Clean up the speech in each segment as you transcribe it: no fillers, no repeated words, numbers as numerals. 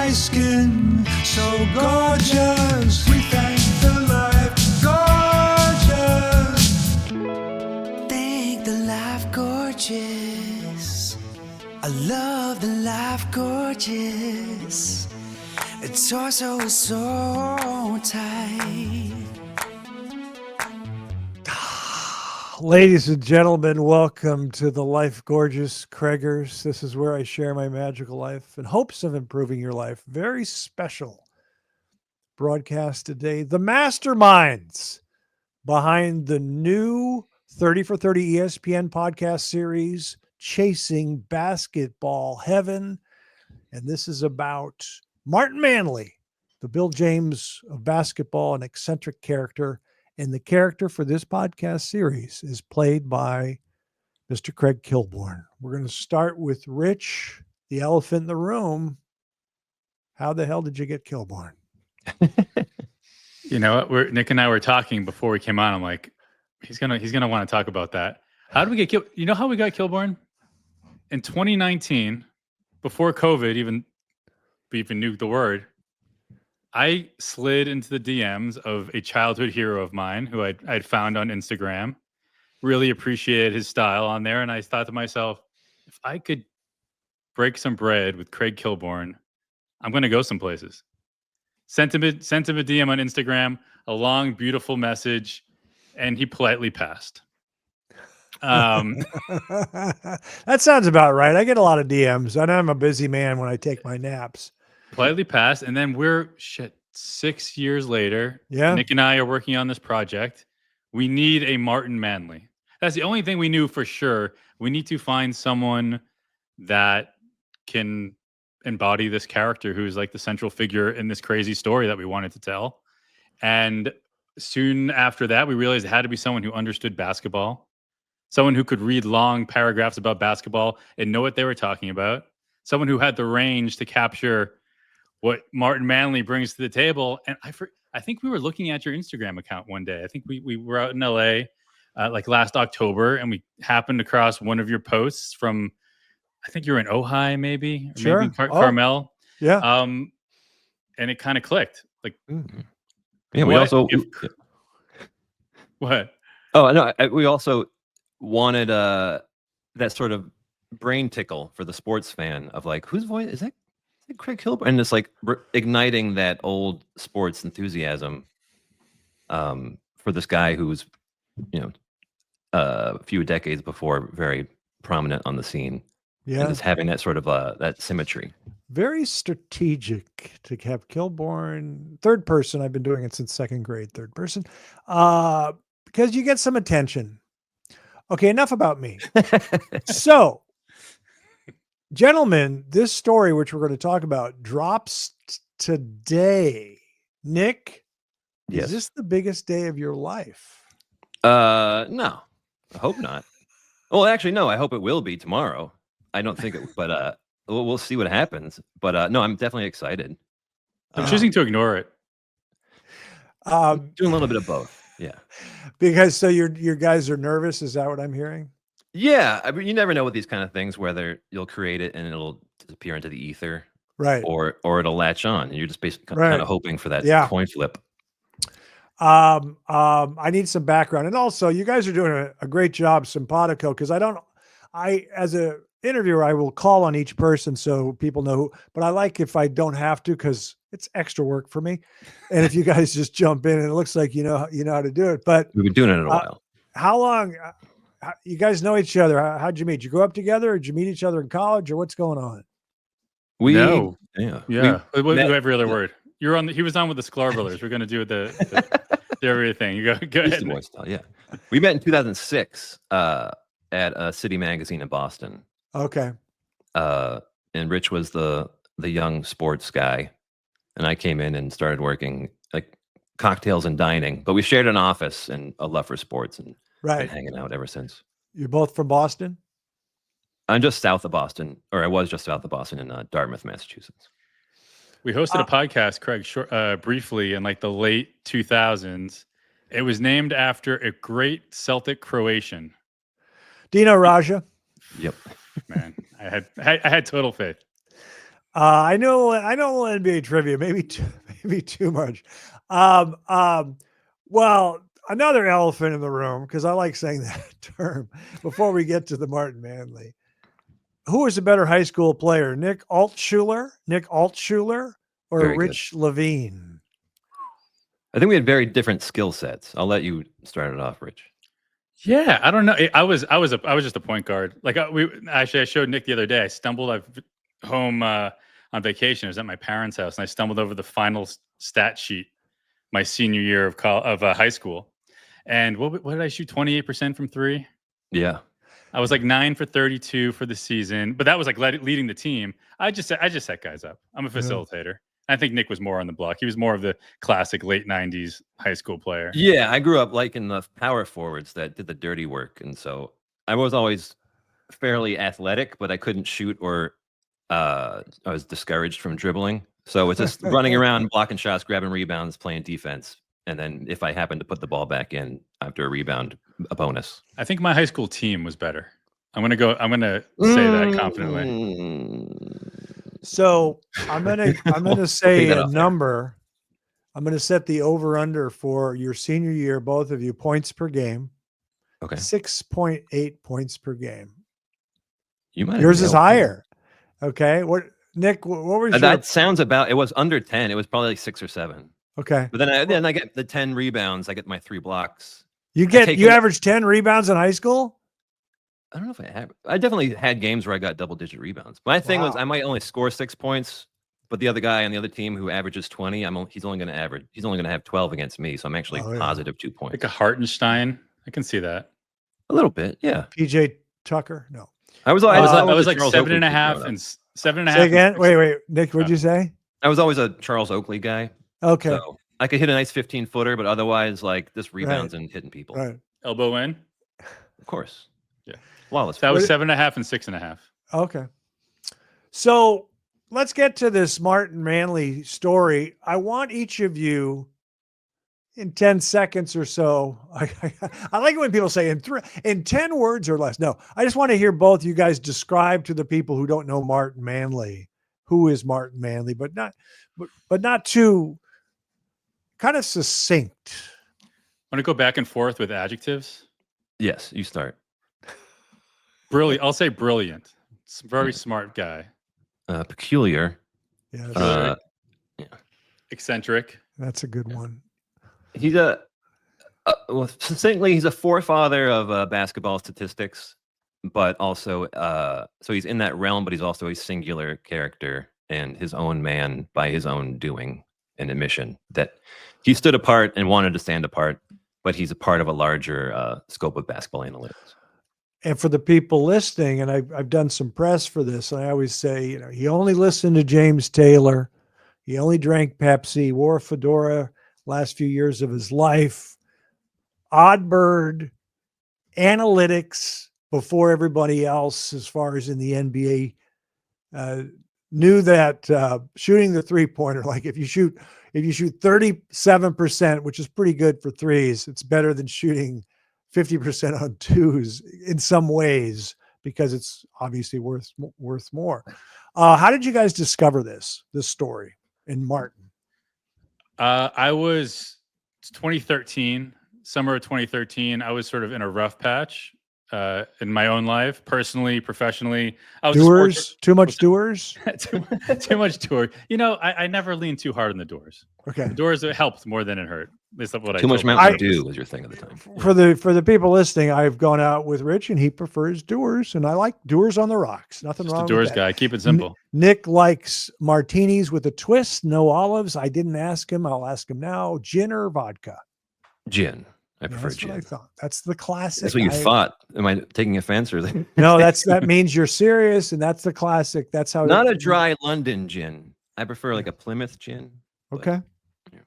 my skin so gorgeous. We thank the life gorgeous. Thank the life gorgeous. I love the life gorgeous. Its torso is so tight. Ladies and gentlemen, welcome to the Life Gorgeous Craigers. This is where I share my magical life in hopes of improving your life. Very special broadcast today. The masterminds behind the new 30 for 30 ESPN podcast series, Chasing Basketball Heaven. And this is about Martin Manley, the Bill James of basketball, an eccentric character. And the character for this podcast series is played by Mr. Craig Kilborn. We're going to start with Rich, the elephant in the room. How the hell did you get Kilborn? You know what? Nick and I were talking before we came on. I'm like, he's gonna want to talk about that. How did we get You know how we got Kilborn? In 2019, before COVID even knew the word, I slid into the DMs of a childhood hero of mine who I'd found on Instagram. Really appreciated his style on there, and I thought to myself, if I could break some bread with Craig Kilborn, I'm going to go some places. Sent him a DM on Instagram, a long, beautiful message, and he politely passed. That sounds about right. I get a lot of DMs. I know I'm a busy man when I take my naps. Politely passed, and then we're 6 years later. Yeah, Nick and I are working on this project. We need a Martin Manley. That's the only thing we knew for sure. We need to find someone that can embody this character who's like the central figure in this crazy story that we wanted to tell. And soon after that, we realized it had to be someone who understood basketball, someone who could read long paragraphs about basketball and know what they were talking about, someone who had the range to capture what Martin Manley brings to the table. And I think we were looking at your Instagram account one day. I think we were out in LA like last October, and we happened across one of your posts from, I think you were in Ojai, maybe, or sure. maybe Carmel. Yeah. And it kind of clicked. Like, yeah, we also what? Oh no, we also wanted that sort of brain tickle for the sports fan of like, whose voice is that? Craig Kilborn, and it's like igniting that old sports enthusiasm for this guy who was, a few decades before very prominent on the scene. Yeah, and just having that sort of that symmetry. Very strategic to have Kilborn third person. I've been doing it since second grade, third person, because you get some attention. Okay, enough about me. So, gentlemen, this story, which we're going to talk about, drops today. Nick, Yes. Is this the biggest day of your life? No, I hope not. Well, actually, no, I hope it will be tomorrow. I don't think it, but we'll see what happens. But no, I'm definitely excited. I'm choosing to ignore it. Doing a little bit of both. Yeah. Because so your guys are nervous. Is that what I'm hearing? Yeah, I mean, you never know with these kind of things whether you'll create it and it'll disappear into the ether, right? Or it'll latch on, and you're just basically right. kind of hoping for that coin flip. I need some background, and also you guys are doing a great job, simpatico. Because as a interviewer, I will call on each person so people know who. But I like if I don't have to because it's extra work for me. And if you guys just jump in, and it looks like you know how to do it. But we've been doing it in a while. How long? You guys know each other. How'd you meet? Did you grow up together? Or did you meet each other in college, or what's going on? We met every other word. You're on. He was on with the Sklar brothers. We're going to do the everything. You go ahead. Boy style, yeah. We met in 2006 at a city magazine in Boston. Okay. And Rich was the young sports guy, and I came in and started working like cocktails and dining. But we shared an office and a love for sports and. Right. Been hanging out ever since. You're both from Boston? I'm just south of Boston, or I was just south of Boston in Dartmouth, Massachusetts. We hosted a podcast, Craig, briefly in like the late 2000s. It was named after a great Celtic Croatian. Dino Raja? Yep. Man, I had total faith. I know NBA trivia, maybe too much. Um, um, well, another elephant in the room, because I like saying that term before we get to the Martin Manley. Who was a better high school player, Nick Altschuller, or Very good. Rich Levine? I think we had very different skill sets. I'll let you start it off, Rich. Yeah, I don't know. I was just a point guard. Like I showed Nick the other day. I stumbled home on vacation. I was at my parents' house, and I stumbled over the final stat sheet my senior year of high school. And what did I shoot? 28% from three. Yeah. I was like 9 for 32 for the season, but that was like leading the team. I just set guys up. I'm a facilitator. I think Nick was more on the block. He was more of the classic late 90s high school player. Yeah, I grew up liking the power forwards that did the dirty work. And so I was always fairly athletic, but I couldn't shoot or I was discouraged from dribbling. So it's just running around, blocking shots, grabbing rebounds, playing defense. And then if I happened to put the ball back in after a rebound, a bonus. I think my high school team was better. I'm gonna say that confidently. So I'm gonna say a number. I'm gonna set the over/under for your senior year, both of you, points per game. Okay. 6.8 points per game. Yours is higher. Okay. What, Nick? What was that? Sounds about. It was under 10. It was probably like 6 or 7. Okay. But then I get the 10 rebounds. I get my 3 blocks. You average 10 rebounds in high school? I don't know if I definitely had games where I got double-digit rebounds. My thing was I might only score 6 points, but the other guy on the other team who averages 20, he's only going to have 12 against me. So I'm actually positive 2 points. Like a Hartenstein. I can see that. A little bit, yeah. PJ Tucker? No. I was like 7.5 and 7.5. Say again? Wait. Nick, what'd you say? I was always a Charles Oakley guy. Okay. So I could hit a nice 15-footer, but otherwise, like, this rebounds and hitting people. Right. Elbow in? Of course. Yeah. Flawless. That was 7.5 and 6.5. Okay. So let's get to this Martin Manley story. I want each of you in 10 seconds or so. I like it when people say in 10 words or less. No, I just want to hear both you guys describe to the people who don't know Martin Manley, who is Martin Manley, but not too kind of succinct. Want to go back and forth with adjectives? Yes, you start. Brilliant. I'll say brilliant. Very smart guy. Peculiar. Yeah. Eccentric. That's a good one. He's succinctly, he's a forefather of basketball statistics, but also so he's in that realm, but he's also a singular character and his own man by his own doing and admission that he stood apart and wanted to stand apart, but he's a part of a larger scope of basketball analytics. And for the people listening, and I've done some press for this, and I always say, he only listened to James Taylor. He only drank Pepsi, wore a fedora last few years of his life. Odd bird, analytics before everybody else, as far as in the NBA, knew that shooting the three-pointer, like if you shoot 37%, which is pretty good for threes, it's better than shooting 50% on twos in some ways, because it's obviously worth more. How did you guys discover this story in Martin? I was 2013, summer of 2013. I was sort of in a rough patch in my own life, personally, professionally. I was too much doers. Too much tour. I never leaned too hard on the doors. Okay, the doors helped more than it hurt. At least that's what too much Mountain Dew was your thing at the time. For the people listening, I've gone out with Rich, and he prefers doers, and I like doers on the rocks. Nothing Just wrong a doors with that. guy. Keep it simple. Nick likes martinis with a twist, no olives. I didn't ask him. I'll ask him now. Gin or vodka? Gin. I prefer that's gin. What I thought. That's the classic. That's what you thought. Am I taking offense or? No, that means you're serious, and that's the classic. That's how. Not a dry London gin. I prefer like a Plymouth gin. Okay. Yeah.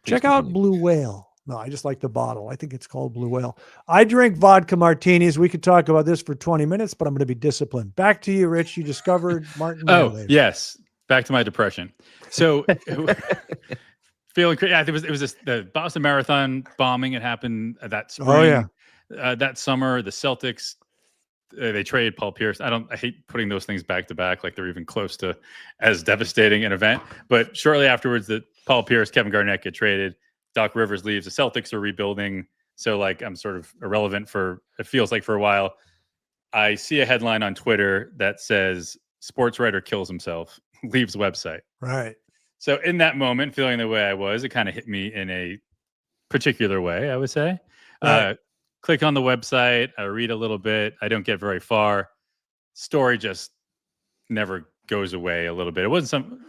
Check out Blue Whale. No, I just like the bottle. I think it's called Blue Whale. I drink vodka martinis. We could talk about this for 20 minutes, but I'm going to be disciplined. Back to you, Rich. You discovered Martin Manley. Yes. Back to my depression. So feeling crazy. It was the Boston Marathon bombing. It happened that spring. Oh, yeah. That summer, the Celtics they traded Paul Pierce. I hate putting those things back to back, like they're even close to as devastating an event. But shortly afterwards, that Paul Pierce, Kevin Garnett get traded. Doc Rivers leaves. The Celtics are rebuilding. So like I'm sort of irrelevant it feels like for a while. I see a headline on Twitter that says sports writer kills himself, leaves website. Right. So in that moment, feeling the way I was, it kind of hit me in a particular way, I would say. Right. Click on the website. I read a little bit. I don't get very far. Story just never goes away a little bit. It wasn't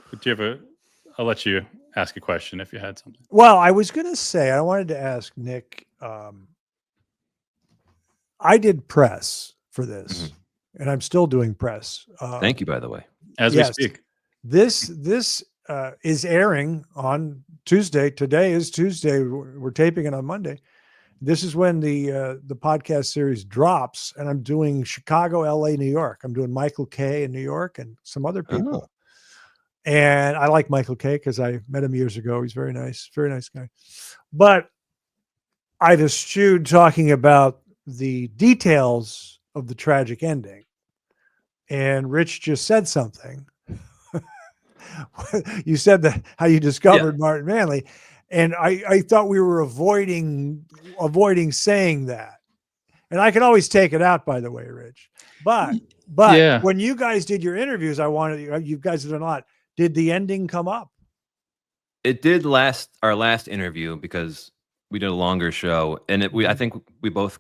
I'll let you ask a question if you had something. Well, I was going to say, I wanted to ask Nick, I did press for this, and I'm still doing press. Thank you, by the way. As we speak. This is airing on Tuesday. Today is Tuesday. We're taping it on Monday. This is when the podcast series drops, and I'm doing Chicago, LA, New York. I'm doing Michael Kay in New York and some other people. Oh. And I like Michael Kay because I met him years ago. He's very nice guy. But I've eschewed talking about the details of the tragic ending. And Rich just said something. You said that how you discovered Martin Manley. And I thought we were avoiding saying that. And I can always take it out, by the way, Rich. But when you guys did your interviews, you guys have done a lot. Did the ending come up? It did our last interview because we did a longer show, and I think we both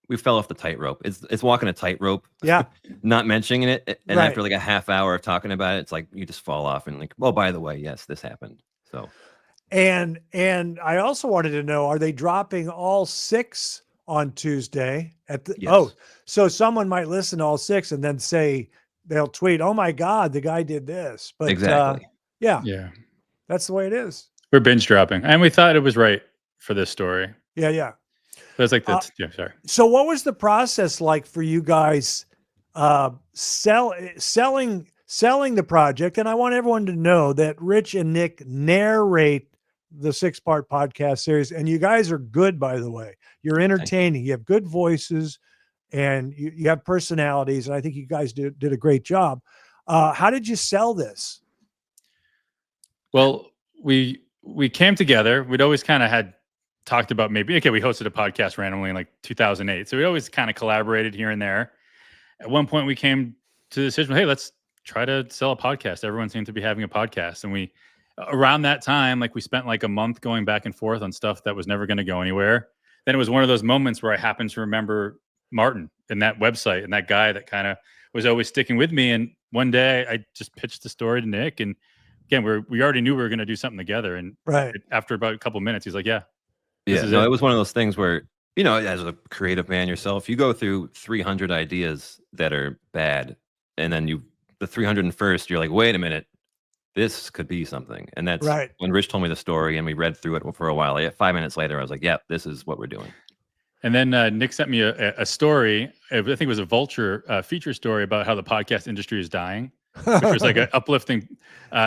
we fell off the tightrope. It's walking a tightrope. Yeah. Not mentioning it. And Right. after like a half hour of talking about it, it's like you just fall off and like, oh, by the way, yes, this happened. So And I also wanted to know, are they dropping all 6 on Tuesday Yes. So someone might listen to all 6 and then say they'll tweet, "Oh my God, the guy did this." But exactly. Yeah. That's the way it is. We're binge dropping. And we thought it was right for this story. Yeah. But it's like that's sorry. So what was the process like for you guys selling the project? And I want everyone to know that Rich and Nick narrate the 6-part podcast series, and you guys are good, by the way. You're entertaining. You have good voices, and you have personalities, and I think you guys did a great job. How did you sell this? Well, we came together. We'd always kind of had talked about we hosted a podcast randomly in like 2008. So we always kind of collaborated here and there. At one point we came to the decision, hey, let's try to sell a podcast. Everyone seemed to be having a podcast. And around that time, like we spent like a month going back and forth on stuff that was never going to go anywhere. Then it was one of those moments where I happened to remember Martin and that website and that guy that kind of was always sticking with me. And one day I just pitched the story to Nick. And again, we already knew we were going to do something together. And after about a couple of minutes, he's like, yeah. It was one of those things where, as a creative man yourself, you go through 300 ideas that are bad. And then the 301st, you're like, wait a minute, this could be something. And that's when Rich told me the story and we read through it for a while. 5 minutes later, I was like, yeah, this is what we're doing. And then Nick sent me a story. I think it was a Vulture feature story about how the podcast industry is dying, which was like an uplifting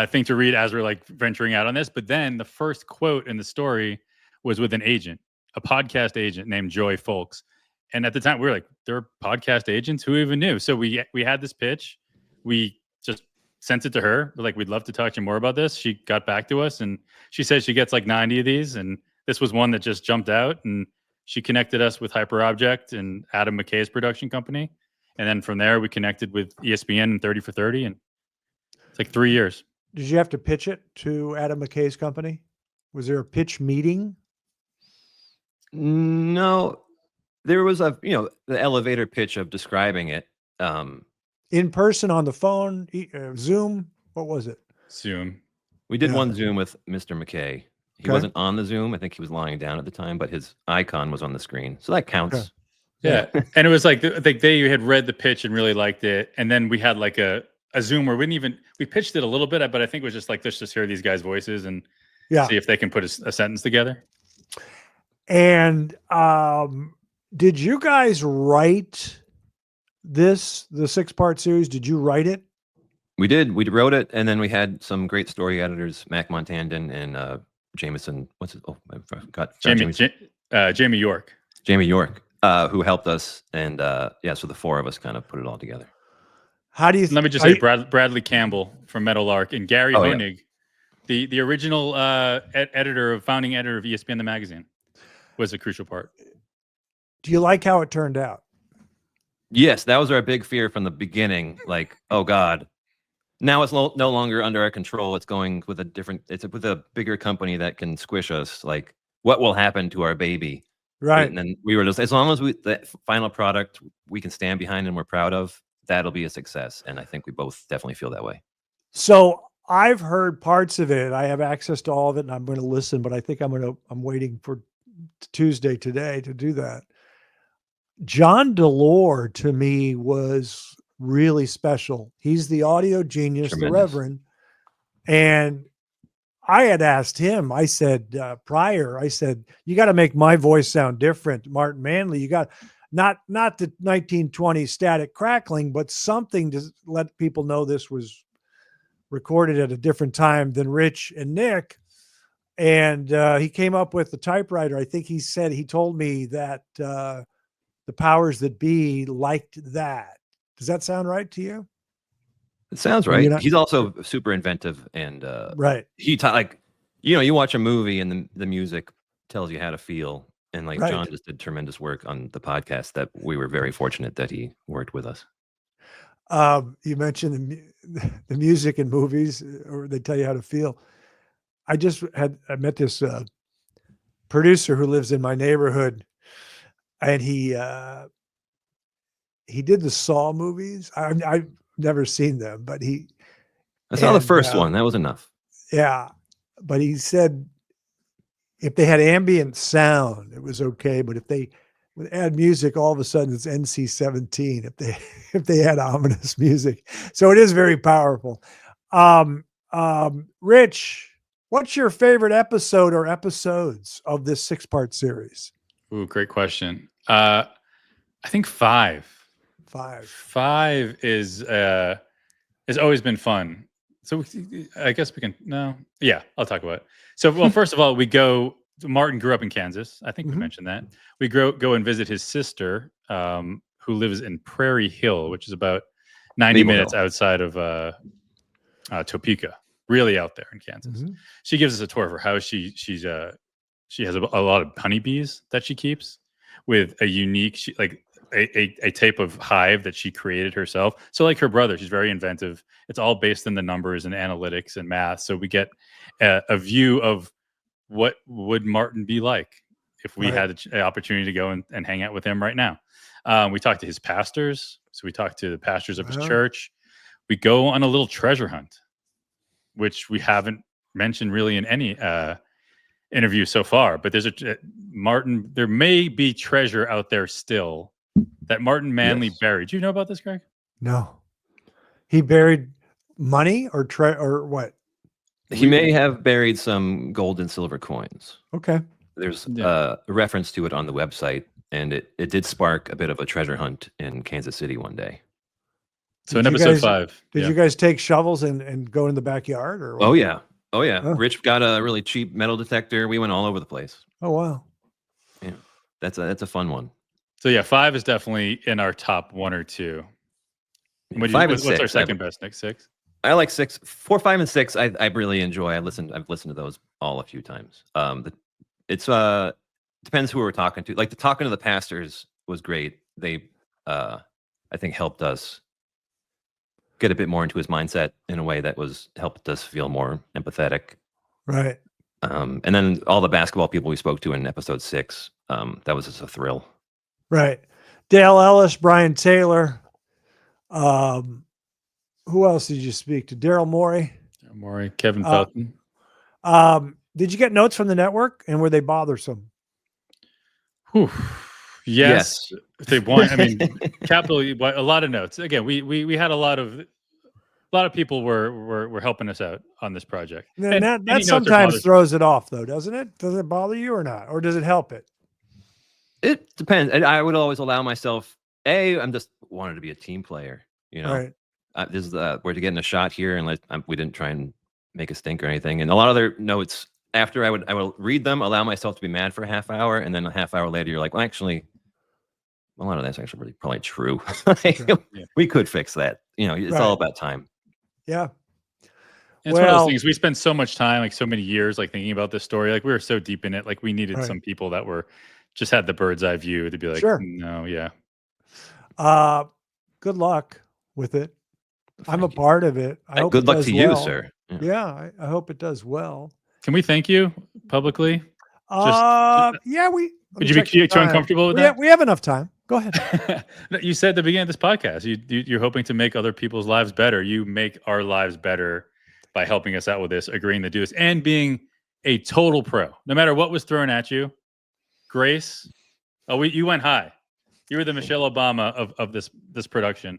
thing to read as we're like venturing out on this. But then the first quote in the story was with an agent, a podcast agent named Joy Folks. And at the time we were like, there are podcast agents, who even knew? So we had this pitch. We just sent it to her. We're like, we'd love to talk to you more about this. She got back to us and she said she gets like 90 of these. And this was one that just jumped out, and she connected us with Hyperobject and Adam McKay's production company. And then from there we connected with ESPN and 30 for 30. And it's like 3 years. Did you have to pitch it to Adam McKay's company? Was there a pitch meeting? No, there was the elevator pitch of describing it. In person, on the phone, Zoom. What was it? Zoom. We did one Zoom with Mr. McKay. He wasn't on the Zoom. I think he was lying down at the time, but his icon was on the screen. So that counts. Okay. Yeah. And it was like, they had read the pitch and really liked it. And then we had like a Zoom where we pitched it a little bit, but I think it was just like, let's just hear these guys' voices and see if they can put a sentence together. And did you guys write the 6-part series? Did you write it? We did. We wrote it, and then we had some great story editors, Mac Montandon and Jameson. What's it? Oh, I forgot. Jamie York. Jamie York. who helped us, and so the four of us kind of put it all together. How do you? Let me just say, Bradley Campbell from Meadowlark and Gary Oh, yeah. Honig, the original founding editor of ESPN the magazine, was a crucial part. Do you like how it turned out? Yes, that was our big fear from the beginning. Like, oh God, now it's no longer under our control. It's going with it's with a bigger company that can squish us. Like, what will happen to our baby? Right. And then we were just, as long as the final product we can stand behind and we're proud of, that'll be a success. And I think we both definitely feel that way. So I've heard parts of it. I have access to all of it, and I'm going to listen. But I think I'm waiting for Tuesday today to do that. John Delore to me was really special. He's the audio genius, Tremendous. the Reverend. And I had asked him, I said, you got to make my voice sound different, Martin Manley. You got not the 1920s static crackling, but something to let people know this was recorded at a different time than Rich and Nick. And he came up with the typewriter. I think he told me that the powers that be liked that. Does that sound right to you? It sounds right. He's also super inventive, and right. You watch a movie and the music tells you how to feel, and like right. John just did tremendous work on the podcast. That we were very fortunate that he worked with us. You mentioned the music in movies, or they tell you how to feel. I met this producer who lives in my neighborhood, and he did the Saw movies. I've never seen them, but I saw the first one. That was enough. Yeah, but he said if they had ambient sound, it was okay. But if they would add music, all of a sudden it's NC-17. If they had ominous music, so it is very powerful. Rich, what's your favorite episode or episodes of this 6-part series? Ooh, great question. I think 5. 5 is has always been fun. So I guess we can I'll talk about it. So, well, first of all, Martin grew up in Kansas. I think we mentioned that. We go and visit his sister, who lives in Prairie Hill, which is about 90 minutes outside of Topeka, really out there in Kansas. She gives us a tour of her house. She has a lot of honeybees that she keeps with a unique, a type of hive that she created herself. So like her brother, she's very inventive. It's all based in the numbers and analytics and math. So we get a view of what would Martin be like if we had an opportunity to go and hang out with him right now. We talked to his pastors. So we talked to the pastors of his church. We go on a little treasure hunt, which we haven't mentioned really in any interview so far. But there's there may be treasure out there still that Martin Manley buried. Do you know about this, Greg? No. He buried money or what? He may have buried some gold and silver coins. Okay. There's a reference to it on the website, and it did spark a bit of a treasure hunt in Kansas City one day. So in episode 5. Did you guys take shovels and go in the backyard? Or what? Oh, yeah. Rich got a really cheap metal detector. We went all over the place. Oh, wow. Yeah. That's a fun one. So 5 is definitely in our top 1 or 2. What's our second best, Nick? 6? I like 6, 4, 5, and 6. I really enjoy. I've listened to those all a few times. It's depends who we're talking to. Like the talking to the pastors was great. They I think helped us get a bit more into his mindset in a way that helped us feel more empathetic. Right. And then all the basketball people we spoke to in episode 6, that was just a thrill. Right. Dale Ellis, Brian Taylor. Who else did you speak to? Daryl Morey. Kevin Felton. Did you get notes from the network, and were they bothersome? Yes. They want. I mean, a lot of notes. Again, we had a lot of people were helping us out on this project. And that sometimes throws it off, though, doesn't it? Does it bother you or not, or does it help it? It depends. I would always allow myself. I'm just wanted to be a team player. Right. This is we're getting a shot here, and we didn't try and make a stink or anything. And a lot of their notes after I will read them, allow myself to be mad for a half hour, and then a half hour later, you're like, well, actually, a lot of that's actually probably true. We could fix that. It's all about time. Yeah. It's one of those things. We spent so much time, like so many years, like thinking about this story. Like we were so deep in it. Like we needed some people that were just had the bird's eye view to be like, no, yeah. Good luck with it. I'm a part of it. I hope good luck to you, sir. Yeah, I hope it does well. Can we thank you publicly? Yeah, would you be too uncomfortable with that? We have enough time. Go ahead. You said at the beginning of this podcast, you're hoping to make other people's lives better. You make our lives better by helping us out with this, agreeing to do this, and being a total pro. No matter what was thrown at you, Grace. You went high. You were the Michelle Obama of this production.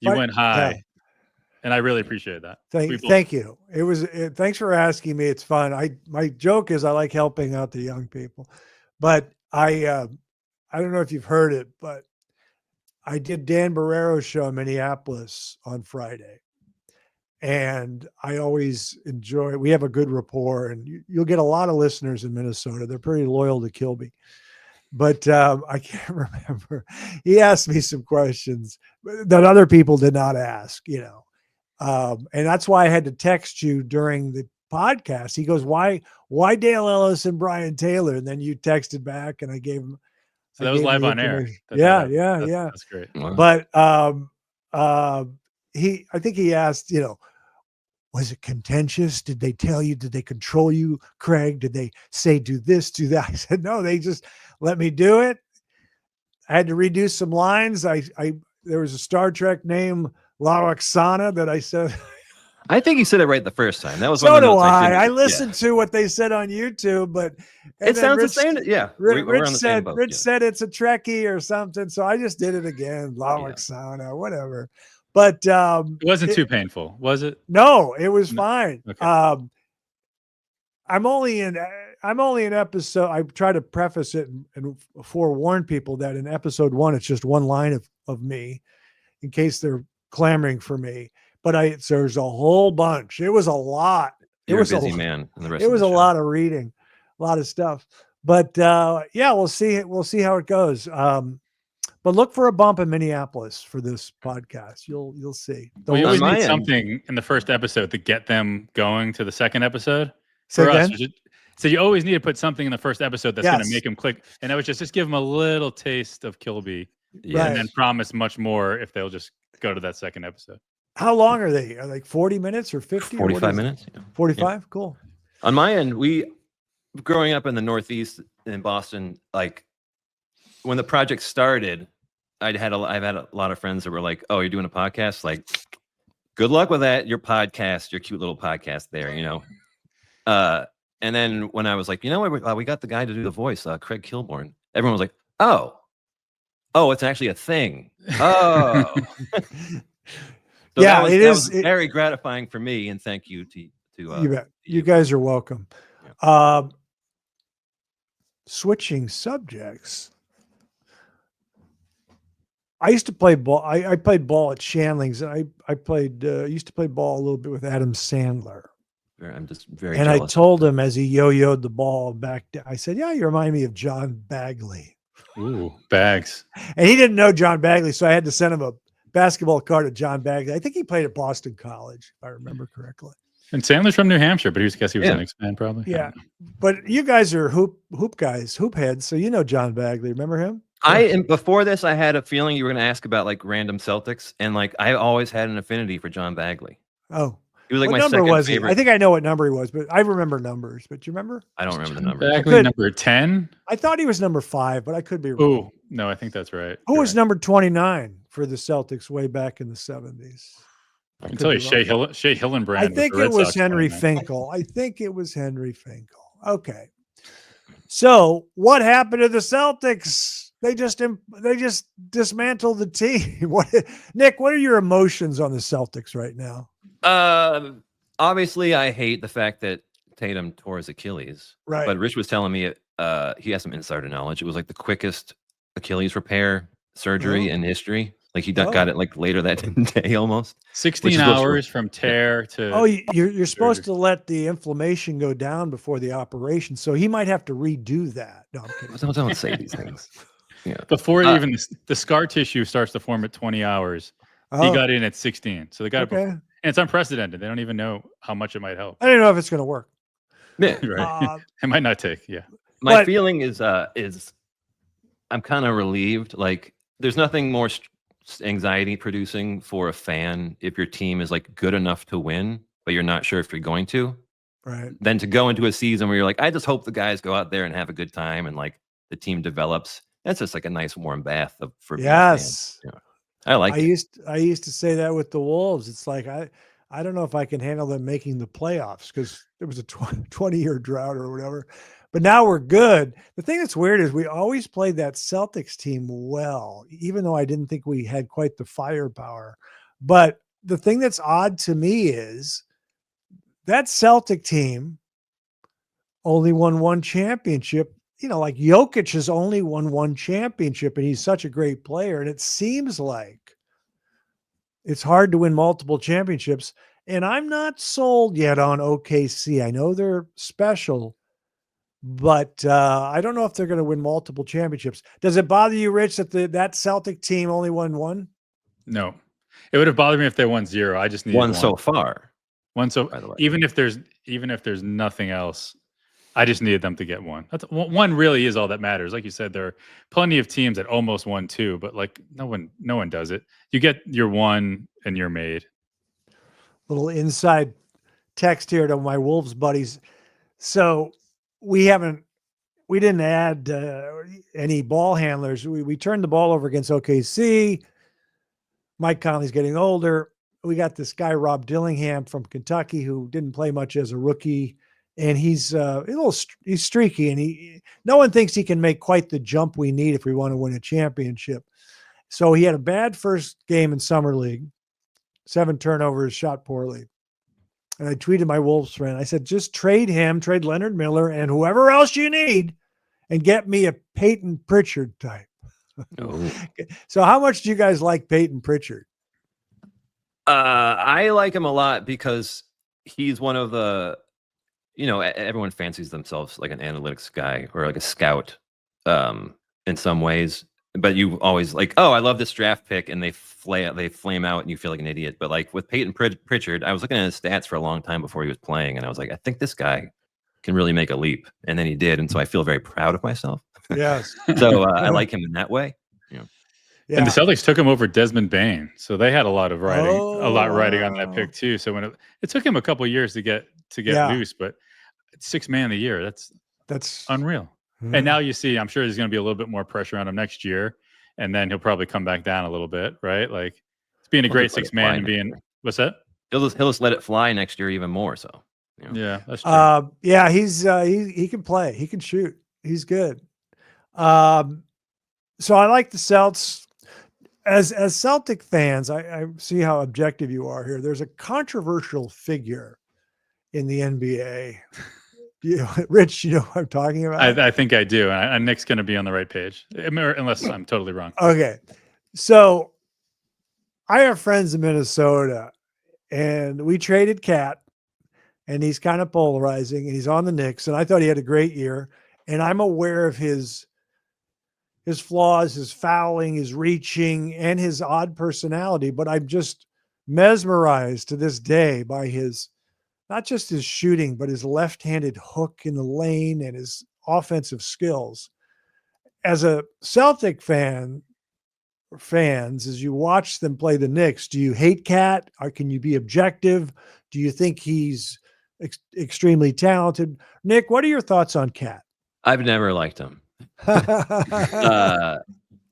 You went high, and I really appreciate that. Thank you. Thanks for asking me. It's fun. My joke is I like helping out the young people, but I don't know if you've heard it, but I did Dan Barrero's show in Minneapolis on Friday. And I always enjoy, we have a good rapport, and you'll get a lot of listeners in Minnesota. They're pretty loyal to Kilby. But I can't remember. He asked me some questions that other people did not ask, and that's why I had to text you during the podcast. He goes, why Dale Ellis and Brian Taylor? And then you texted back, and I gave him. So that was live on air. That's great. Wow. But I think he asked, was it contentious? Did they tell you? Did they control you, Craig? Did they say do this, do that? I said no. They just let me do it. I had to redo some lines. There was a Star Trek name, La Roxana, that I said. I think you said it right the first time. That was so do I. I listened to what they said on YouTube, but it sounds the same. Yeah, Rich said it's a Trekkie or something, so I just did it again. La Roxana, whatever. But it wasn't too painful, was it? No, it was fine. Okay. I'm only in episode. I try to preface it and forewarn people that in episode 1, it's just one line of me, in case they're clamoring for me. But there's a whole bunch. It was a lot. You're a busy man. It was a lot of reading, a lot of stuff. But we'll see. We'll see how it goes. But look for a bump in Minneapolis for this podcast. You'll see. We always need something in the first episode to get them going to the second episode. So you always need to put something in the first episode that's going to make them click. And I would just give them a little taste of Kilby, and then promise much more if they'll just go to that second episode. How long are they? Are like 40 minutes or 50? 45 minutes. 45? Yeah. Cool. On my end, growing up in the Northeast in Boston, like when the project started, I've had a lot of friends that were like, "Oh, you're doing a podcast? Like, good luck with that. Your podcast, your cute little podcast there, And then when I was like, we got the guy to do the voice, Craig Kilborn. Everyone was like, "Oh, it's actually a thing." Oh, so it was very gratifying for me, and thank you to you bet. You guys are welcome. Yeah. Switching subjects. I used to play ball. I played ball at Shanlings, and I used to play ball a little bit with Adam Sandler. I'm just very and jealous. I told him as he yo-yoed the ball back down, I said, "Yeah, you remind me of John Bagley." Ooh, Bags. And he didn't know John Bagley, so I had to send him a basketball card of John Bagley. I think he played at Boston College, if I remember correctly. And Sandler's from New Hampshire, but I guess he was an X-Man probably. Yeah. But you guys are hoop guys, hoop heads, so you know John Bagley. Remember him? Before this, I had a feeling you were going to ask about like random Celtics, and like I always had an affinity for John Bagley. Oh, he was like what my number second was favorite. He? I think I know what number he was, but I remember numbers. But you remember? I don't remember the number. Bagley, number 10. I thought he was number 5, but I could be wrong. Oh no, I think that's right. Who was number 29 for the Celtics way back in the 70s? I can tell you, Shea Hillenbrand. I think it was Henry Finkel. Okay. So what happened to the Celtics? They just dismantled the team. Nick, what are your emotions on the Celtics right now? Obviously, I hate the fact that Tatum tore his Achilles. Right. But Rich was telling me he has some insider knowledge. It was like the quickest Achilles repair surgery in history. Like he got it like later that day almost. 16 hours from tear to. Oh, you're supposed to let the inflammation go down before the operation, so he might have to redo that. No, I'm kidding. Don't say these things. Yeah. Before even the scar tissue starts to form at 20 hours, he Oh, got in at 16. So they got it okay. before. And it's unprecedented. They don't even know how much it might help. I don't know if it's going to work. Yeah. Right. It might not take. Yeah. My But- feeling is I'm kind of relieved. Like, there's nothing more anxiety producing for a fan if your team is like good enough to win, but you're not sure if you're going to. Right. Than to go into a season where you're like, I just hope the guys go out there and have a good time and like the team develops. That's just like a nice warm bath for being a fan. Yes. Yeah. I like it. I used to say that with the Wolves. It's like I don't know if I can handle them making the playoffs because it was a 20-year drought or whatever. But now we're good. The thing that's weird is we always played that Celtics team well, even though I didn't think we had quite the firepower. But the thing that's odd to me is that Celtic team only won one championship. You know, like Jokic has only won one championship, and he's such a great player. And it seems like it's hard to win multiple championships. And I'm not sold yet on OKC. I know they're special, but I don't know if they're going to win multiple championships. Does it bother you, Rich, that that Celtic team only won one? No. It would have bothered me if they won 0. I just needed One so far. One. So by the way. even if there's nothing else, I just needed them to get one. That's one really is all that matters. Like you said, there are plenty of teams that almost won 2, but like no one does it. You get your 1 and you're made. Little inside text here to my Wolves buddies. So we didn't add any ball handlers. We turned the ball over against OKC. Mike Conley's getting older. We got this guy, Rob Dillingham from Kentucky, who didn't play much as a rookie. And he's he's streaky, and no one thinks he can make quite the jump we need if we want to win a championship. So he had a bad first game in summer league, 7 turnovers, shot poorly. And I tweeted my Wolves friend. I said, just trade him, trade Leonard Miller, and whoever else you need, and get me a Payton Pritchard type. Oh. So how much do you guys like Payton Pritchard? I like him a lot because he's one of the, everyone fancies themselves like an analytics guy or like a scout in some ways. But you always like, oh, I love this draft pick, and they flame out, and you feel like an idiot. But like with Payton Pritchard, I was looking at his stats for a long time before he was playing, and I was like, I think this guy can really make a leap, and then he did, and so I feel very proud of myself. Yes. So I like him in that way. Yeah. And the Celtics took him over Desmond Bain, so they had a lot riding on that wow. pick too. So when it took him a couple of years to get Yeah. loose, but 6th man of the year, That's unreal. And now you see, I'm sure there's going to be a little bit more pressure on him next year, and then he'll probably come back down a little bit, right? Like it's being a great 6th man and being what's that? He'll just let it fly next year even more. So Yeah, that's true. yeah, he can play. He can shoot. He's good. So I like the Celts. As Celtic fans, I see how objective you are here. There's a controversial figure in the NBA. Rich, you know what I'm talking about? I think I do. And Nick's going to be on the right page, unless I'm totally wrong. Okay. So I have friends in Minnesota, and we traded Cat, and he's kind of polarizing, and he's on the Knicks, and I thought he had a great year. And I'm aware of his flaws, his fouling, his reaching, and his odd personality, but I'm just mesmerized to this day by not just his shooting, but his left-handed hook in the lane and his offensive skills. As a Celtic fans, as you watch them play the Knicks, do you hate Cat, or can you be objective? Do you think he's extremely talented? Nick, what are your thoughts on Cat? I've never liked him. I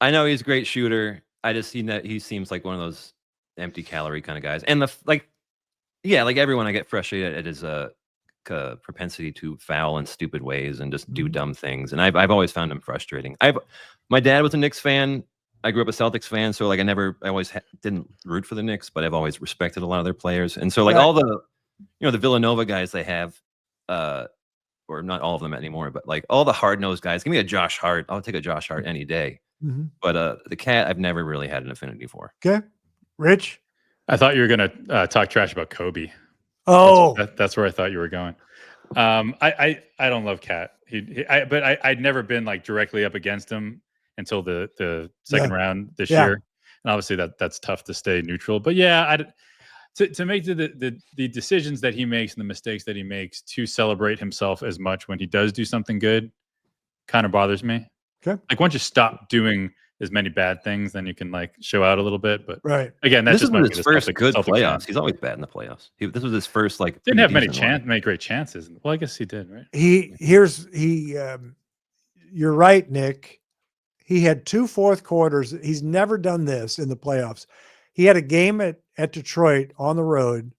know he's a great shooter. I just see that he seems like one of those empty calorie kind of guys. And like everyone, I get frustrated at his propensity to foul in stupid ways and just do dumb things. And I've always found him frustrating. My dad was a Knicks fan. I grew up a Celtics fan, so like I always didn't root for the Knicks, but I've always respected a lot of their players. And so like all the the Villanova guys they have, or not all of them anymore, but like all the hard-nosed guys. Give me a Josh Hart. I'll take a Josh Hart any day. Mm-hmm. But the Cat, I've never really had an affinity for. Okay. Rich? I thought you were going to talk trash about Kobe. Oh. That's where I thought you were going. I don't love Cat. But I'd never been like directly up against him. until the second round this Yeah. year. And obviously that's tough to stay neutral. But yeah, to make the decisions that he makes and the mistakes that he makes to celebrate himself as much when he does do something good kind of bothers me. Okay. Like once you stop doing as many bad things, then you can like show out a little bit. But Right. again, that's This just was me, his the first good Celtic playoffs. fan. He's always bad in the playoffs. This was his first like Didn't have many decent one. many great chances. Well, I guess he did, right? You're right, Nick. He had 2 fourth quarters. He's never done this in the playoffs. He had a game at Detroit on the road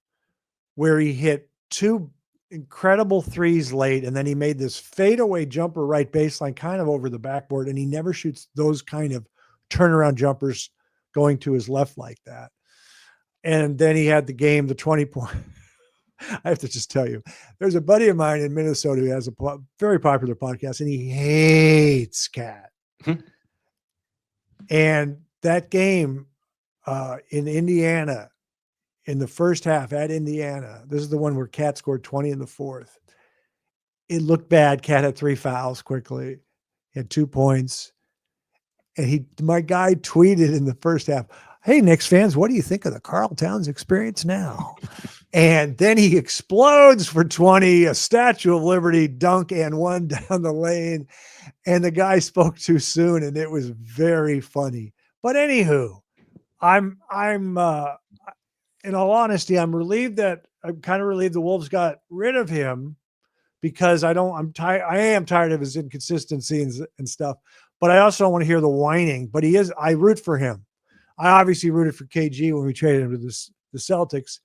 where he hit 2 incredible threes late, and then he made this fadeaway jumper right baseline kind of over the backboard, and he never shoots those kind of turnaround jumpers going to his left like that. And then he had the game, the 20-point. I have to just tell you, there's a buddy of mine in Minnesota who has a very popular podcast, and he hates Cat. And that game in Indiana, in the first half at Indiana, this is the one where Cat scored 20 in the fourth. It looked bad. Cat had 3 fouls quickly. He had 2 points. And my guy tweeted in the first half, "Hey, Knicks fans, what do you think of the Karl Towns experience now?" And then he explodes for 20, a Statue of Liberty dunk and one down the lane. And the guy spoke too soon, and it was very funny. But anywho, I'm in all honesty, I'm kind of relieved the Wolves got rid of him, because I am tired of his inconsistency and stuff, but I also don't want to hear the whining. But I root for him. I obviously rooted for KG when we traded him to the Celtics.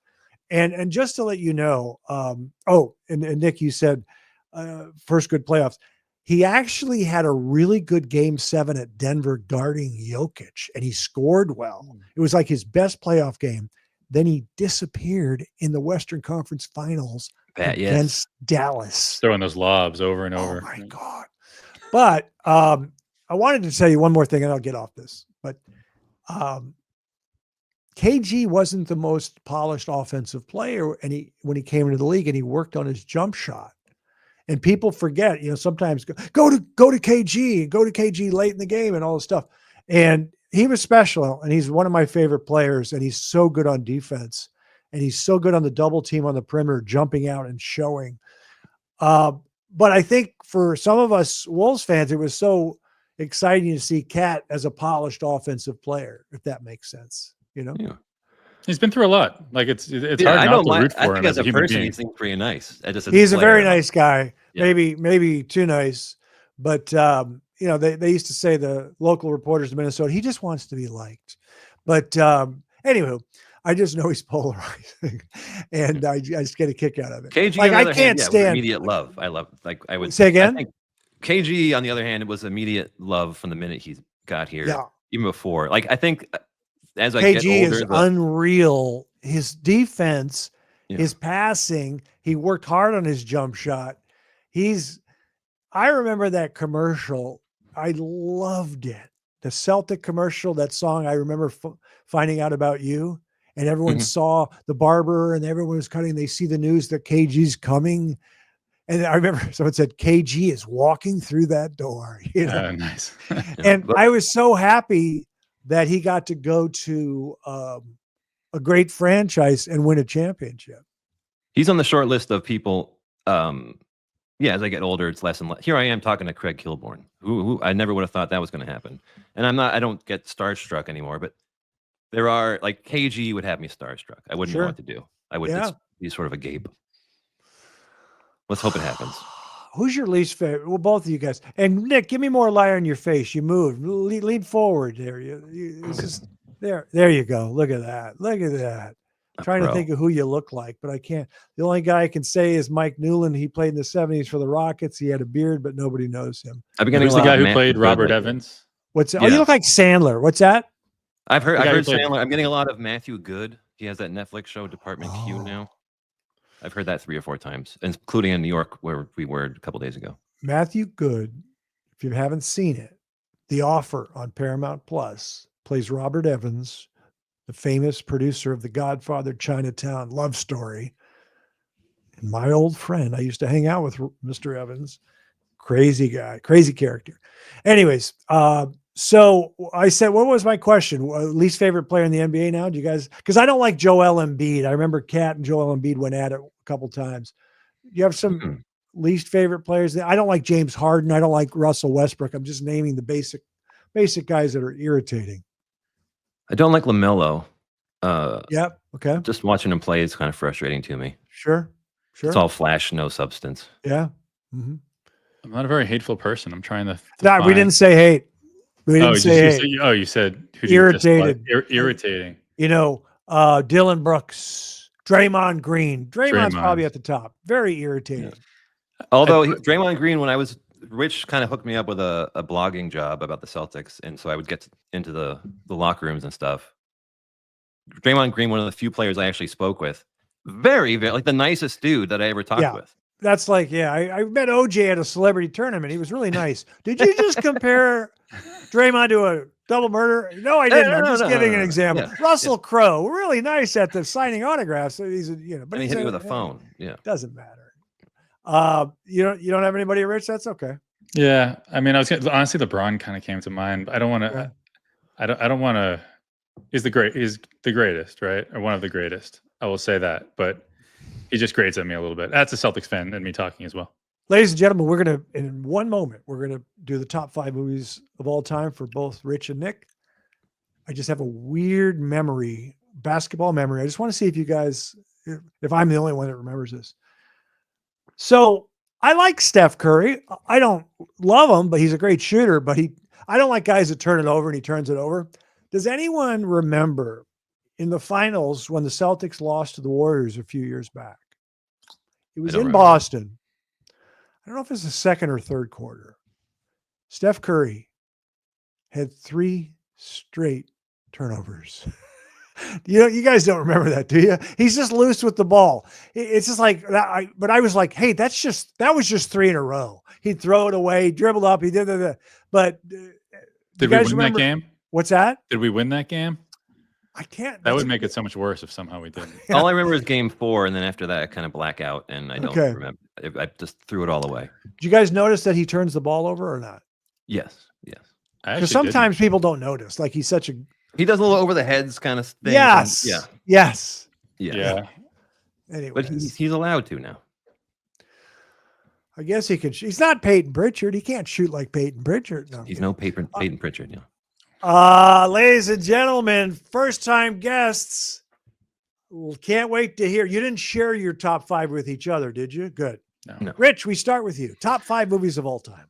And just to let you know, and Nick, you said first good playoffs. He actually had a really good game 7 at Denver guarding Jokic, and he scored well. It was like his best playoff game. Then he disappeared in the Western Conference Finals against Dallas. Throwing those lobs over and over. Oh, my God. But I wanted to tell you one more thing, and I'll get off this. But KG wasn't the most polished offensive player when he came into the league, and he worked on his jump shot. And people forget, sometimes go to KG late in the game and all this stuff. And he was special, and he's one of my favorite players, and he's so good on defense, and he's so good on the double team on the perimeter, jumping out and showing. But I think for some of us Wolves fans, it was so exciting to see Cat as a polished offensive player, if that makes sense. Yeah. He's been through a lot. Like it's hard not to root for him as a human being. He seems pretty nice. He's a very nice guy. Yeah. Maybe too nice, but they used to say, the local reporters in Minnesota, he just wants to be liked. But anywho, I just know he's polarizing, and I just get a kick out of it. KG, like, I can't stand immediate love. I love. Like I would say again. I think KG, on the other hand, it was immediate love from the minute he got here. Yeah. Even before. Like I think. As I KG get older, is unreal. His defense, his passing, he worked hard on his jump shot. I remember that commercial. I loved it. The Celtic commercial, that song, I remember finding out about you, and everyone saw the barber, and everyone was cutting. They see the news that KG's coming. And I remember someone said, KG is walking through that door. Nice. And I was so happy that he got to go to a great franchise and win a championship. He's on the short list of people. As I get older, it's less and less. Here I am talking to Craig Kilborn, who I never would have thought that was going to happen. And I don't get starstruck anymore, but there are, like, KG would have me starstruck. I wouldn't know what to do. I would just be sort of a gape. Let's hope it happens. Who's your least favorite? Well, both of you guys. And Nick, give me more lie on your face. You moved. Lean forward there. It's just there. There you go. Look at that. Look at that. I'm trying to think of who you look like, but I can't. The only guy I can say is Mike Newland. He played in the 70s for the Rockets. He had a beard, but nobody knows him. Who's the guy who played Robert Evans? What's that? Oh, you look like Sandler. What's that? I've heard Sandler. I'm getting a lot of Matthew Good. He has that Netflix show, Department Q, now. I've heard that 3 or 4 times, including in New York, where we were a couple days ago. Matthew Good, if you haven't seen it, The Offer on Paramount Plus, plays Robert Evans, the famous producer of The Godfather, Chinatown, Love Story. And my old friend, I used to hang out with Mr. Evans. Crazy guy, crazy character. Anyways, So I said, what was my question? Least favorite player in the NBA now? Do you guys? Because I don't like Joel Embiid. I remember Kat and Joel Embiid went at it a couple times. You have some least favorite players. I don't like James Harden. I don't like Russell Westbrook. I'm just naming the basic guys that are irritating. I don't like LaMelo. Yep. Okay. Just watching him play is kind of frustrating to me. Sure. It's all flash, no substance. Yeah. Mm-hmm. I'm not a very hateful person. I'm trying to. No, we didn't say hate. We didn't say hate. You said irritated. Irritating. Dylan Brooks, Draymond Green. Draymond's probably at the top. Very irritating. Yeah. Although Draymond Green, when I was Rich, kind of hooked me up with a blogging job about the Celtics, and so I would get into the locker rooms and stuff. Draymond Green, one of the few players I actually spoke with, very, very like the nicest dude that I ever talked with. That's like, I met OJ at a celebrity tournament. He was really nice. Did you just compare Draymond to a double murder? No, I didn't. I'm just giving an example. Yeah. Russell Crowe, really nice at the signing autographs. He's but he hit me with a phone. Yeah, doesn't matter. You don't have anybody rich? That's okay. Yeah, I mean, honestly, LeBron kind of came to mind. I don't want to. I don't want to. He's the greatest, right? Or one of the greatest. I will say that, but he just grades at me a little bit. That's a Celtics fan and me talking as well. Ladies and gentlemen, we're going to, in one moment, we're going to do the top 5 movies of all time for both Rich and Nick. I just have a weird memory, basketball memory. I just want to see if you guys, if I'm the only one that remembers this. So I like Steph Curry. I don't love him, but he's a great shooter, but I don't like guys that turn it over and he turns it over. Does anyone remember in the finals when the Celtics lost to the Warriors a few years back? It was in Boston. I don't know if it's the second or third quarter. Steph Curry had 3 straight turnovers. You guys don't remember that, do you? He's just loose with the ball. It's just like that. But I was like, hey, that was just 3 in a row. He'd throw it away, dribble up. He did that. But did we win that game? What's that? Did we win that game? I can't. That would make it so much worse if somehow we didn't. Yeah. All I remember is game 4, and then after that, I kind of black out, and I don't remember. I just threw it all away. Did you guys notice that he turns the ball over or not? Yes. Because sometimes people don't notice. Like he does a little over the heads kind of thing. Yes. Yes. Yeah. Anyway, but he's allowed to now. I guess he could. He's not Payton Pritchard. He can't shoot like Payton Pritchard. No, he's no Payton Pritchard. Yeah. Ladies and gentlemen, first-time guests. Can't wait to hear. You didn't share your top 5 with each other, did you? Good. No. Rich, we start with you. Top 5 movies of all time.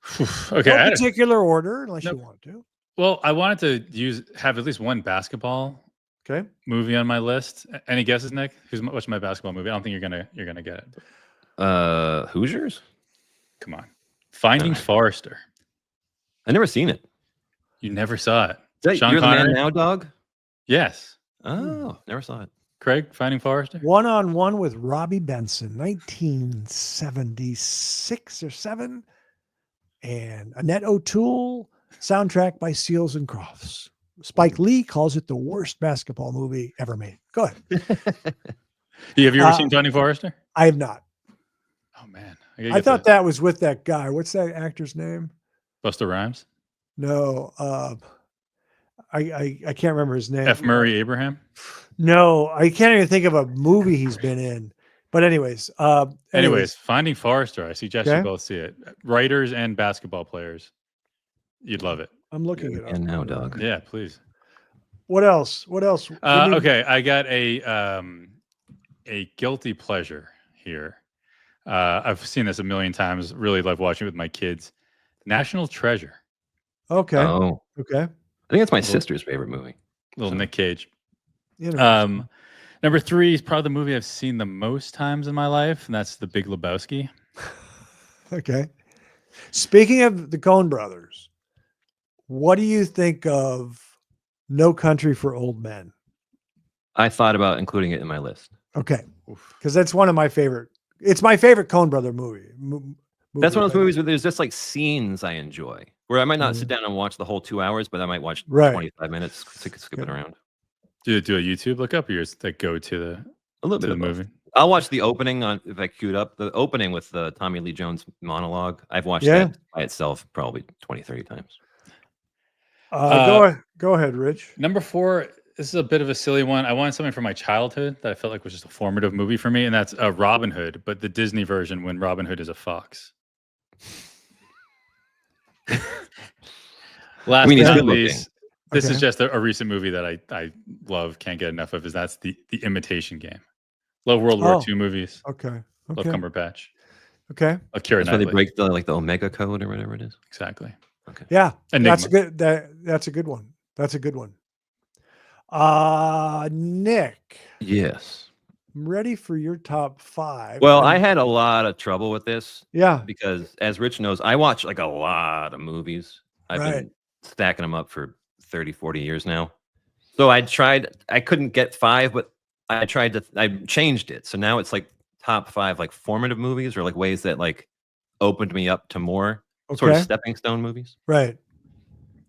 Okay. No particular order, unless you want to. Well, I wanted to have at least one basketball movie on my list. Any guesses, Nick? What's my basketball movie? I don't think you're gonna get it. Hoosiers? Come on. Finding Forrester. I never seen it. You never saw it. Sean You're Connery? The Man Now, dog? Yes. Oh, never saw it. Craig, Finding Forrester? One-on-one with Robbie Benson, 1976 or 7. And Annette O'Toole, soundtrack by Seals and Crofts. Spike Lee calls it the worst basketball movie ever made. Go ahead. Have you ever seen Finding Forrester? I have not. Oh, man. I thought that was with that guy. What's that actor's name? Busta Rhymes? No, I can't remember his name. F. Murray Abraham? No, I can't even think of a movie he's been in. But anyways, Finding Forrester. I suggest you both see it. Writers and basketball players. You'd love it. I'm looking at it. And now, dog. Yeah, please. What else? Okay, I got a guilty pleasure here. I've seen this a million times. Really love watching it with my kids. National Treasure. Okay. Oh. Okay. I think that's my sister's favorite movie. Little Nick Cage. Number 3 is probably the movie I've seen the most times in my life, and that's The Big Lebowski. Okay. Speaking of the Coen brothers, what do you think of No Country for Old Men? I thought about including it in my list. Okay. Because that's one of my favorite. It's my favorite Coen brother movie. That's one of those movies where there's just like scenes I enjoy, where I might not sit down and watch the whole 2 hours, but I might watch 25 minutes, skip it around. Do a YouTube lookup, or you just go to the movie? I'll watch the opening if I queued up the opening with the Tommy Lee Jones monologue. I've watched that by itself probably 20, 30 times. Go ahead, Rich. Number 4, this is a bit of a silly one. I wanted something from my childhood that I felt like was just a formative movie for me, and that's Robin Hood, but the Disney version when Robin Hood is a fox. Last mean, but he's not good least, this is Okay. just a recent movie that I love, can't get enough of, is that's the Imitation Game. Love World War Oh. II movies. Okay. Love Okay. Cumberbatch. Okay. Love Keira That's where they Knightley. break the Omega code or whatever it is. Exactly. Okay. Yeah. Enigma. That's good. That's a good one. That's a good one. Nick, Yes. I'm ready for your top 5. Well, I had a lot of trouble with this Yeah. because, as Rich knows, I watch like a lot of movies. I've Right. been stacking them up for 30, 40 years now. So I couldn't get 5, but I changed it. So now it's like top 5 like formative movies or like ways that like opened me up to more sort of Okay. stepping stone movies. Right.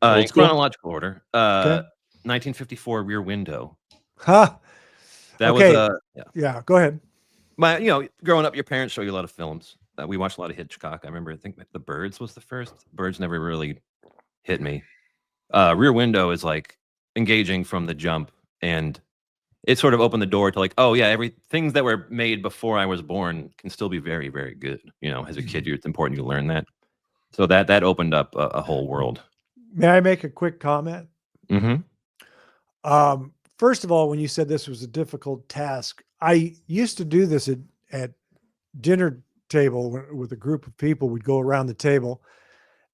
Old In school? chronological order. Okay. 1954 Rear Window. Huh. That Okay. was Yeah. Go ahead. growing up, your parents show you a lot of films. We watched a lot of Hitchcock. I think The Birds was the first. Birds never really hit me. Rear Window is like engaging from the jump, and it sort of opened the door to like, oh yeah, things that were made before I was born can still be very, very good. As a kid, it's important you learn that. So that opened up a whole world. May I make a quick comment? Mm-hmm. First of all, when you said this was a difficult task, I used to do this at dinner table with a group of people. We'd go around the table,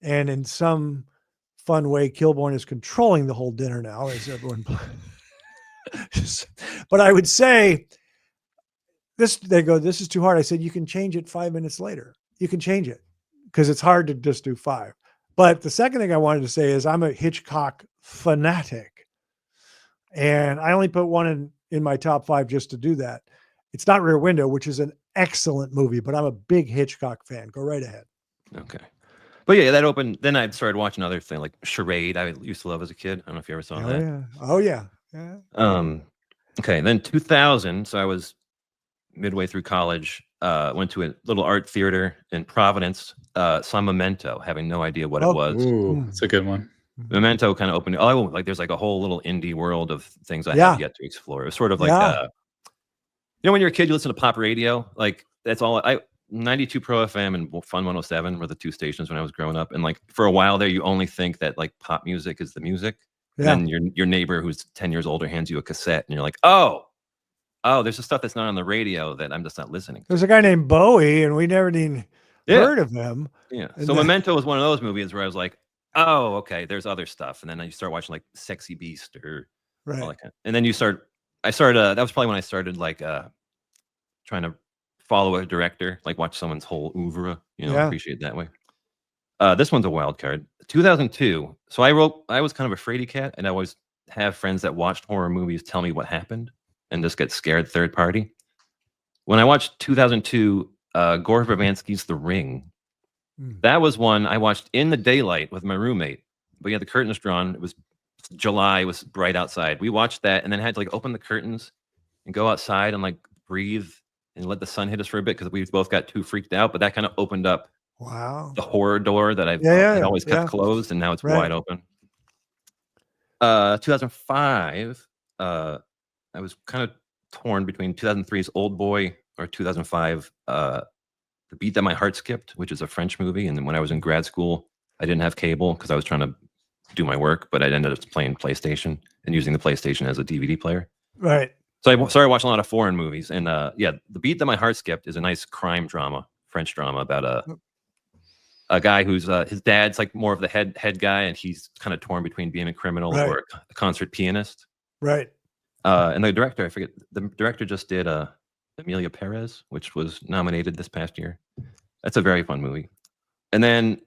and in some fun way, Kilborn is controlling the whole dinner now as everyone. But I would say this. They go, "This is too hard." I said, "You can change it 5 minutes later. You can change it because it's hard to just do 5." But the second thing I wanted to say is I'm a Hitchcock fanatic. And I only put one in my top 5 just to do that. It's not Rear Window, which is an excellent movie, but I'm a big Hitchcock fan. Go right ahead. Okay. But yeah, that opened. Then I started watching other things like Charade. I used to love as a kid. I don't know if you ever saw that. Yeah. Oh yeah. Yeah. Okay. Then 2000. So I was midway through college. Went to a little art theater in Providence. Saw Memento, having no idea what it was. Ooh, it's a good one. Memento kind of opened. Oh, like there's like a whole little indie world of things I Yeah. have yet to explore. It was sort of like, Yeah. when you're a kid, you listen to pop radio. Like that's all. 92 Pro FM and Fun 107 were the 2 stations when I was growing up. And like for a while there, you only think that like pop music is the music. Yeah. And then your neighbor who's 10 years older hands you a cassette, and you're like, oh, there's the stuff that's not on the radio that I'm just not listening to. There's a guy named Bowie, and we never even heard of him. Yeah. And So Memento was one of those movies where I was like, oh, okay, there's other stuff. And then you start watching like Sexy Beast or Right. all that kind of, and then I started, that was probably when I started like trying to follow a director, like watch someone's whole oeuvre, appreciate it that way. This one's a wild card. 2002. So I was kind of a fraidy cat, and I always have friends that watched horror movies tell me what happened and just get scared third party. When I watched 2002, Gore Verbinski's The Ring, that was one I watched in the daylight with my roommate. But yeah, the curtains drawn. It was July. It was bright outside. We watched that and then had to like open the curtains and go outside and like breathe and let the sun hit us for a bit because we both got too freaked out. But that kind of opened up the horror door that I've always kept closed, and now it's wide open. 2005, I was kind of torn between 2003's Old Boy or 2005, The Beat That My Heart Skipped, which is a French movie. And then when I was in grad school, I didn't have cable because I was trying to do my work, but I ended up playing PlayStation and using the PlayStation as a DVD player. Right. So I started watching a lot of foreign movies. And The Beat That My Heart Skipped is a nice crime drama, French drama about a guy who's his dad's like more of the head guy, and he's kind of torn between being a criminal or a concert pianist. Right. And the director, I forget, the director just did Emilia Perez, which was nominated this past year. That's a very fun movie. And then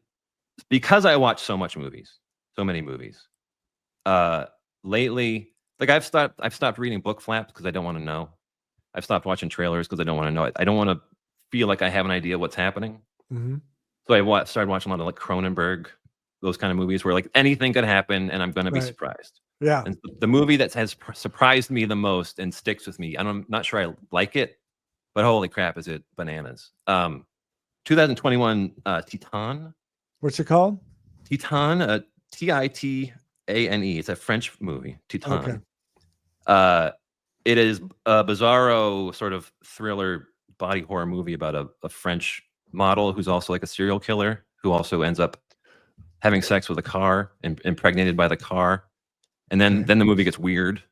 because I watch so many movies, lately, like I've stopped reading book flaps because I don't want to know. I've stopped watching trailers because I don't want to know. I don't want to feel like I have an idea what's happening. Mm-hmm. So I started watching a lot of like Cronenberg, those kind of movies where like anything could happen and I'm going to be surprised. Yeah. And the movie that has surprised me the most and sticks with me, I'm not sure I like it, but holy crap, is it bananas. 2021 Titan. What's it called? Titan, Titan. A-N-E. It's a French movie, Titan. Okay. It is a bizarro sort of thriller body horror movie about a French model who's also like a serial killer who also ends up having sex with a car and impregnated by the car. And then the movie gets weird.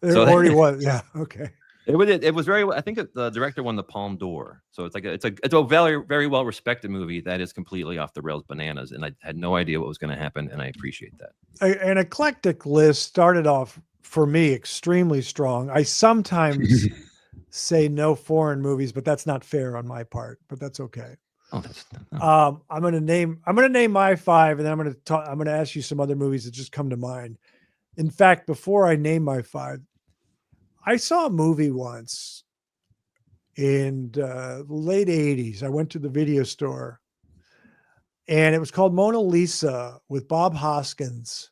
There already was. Yeah. Okay. It was very. I think the director won the Palme d'Or. So it's like it's a very very well respected movie that is completely off the rails bananas, and I had no idea what was going to happen, and I appreciate that. An eclectic list started off for me extremely strong. I sometimes say no foreign movies, but that's not fair on my part. But that's okay. Oh, that's no. I'm gonna name my 5, and then I'm gonna ask you some other movies that just come to mind. In fact, before I name my 5, I saw a movie once in the late 80s. I went to the video store, and it was called Mona Lisa with Bob Hoskins.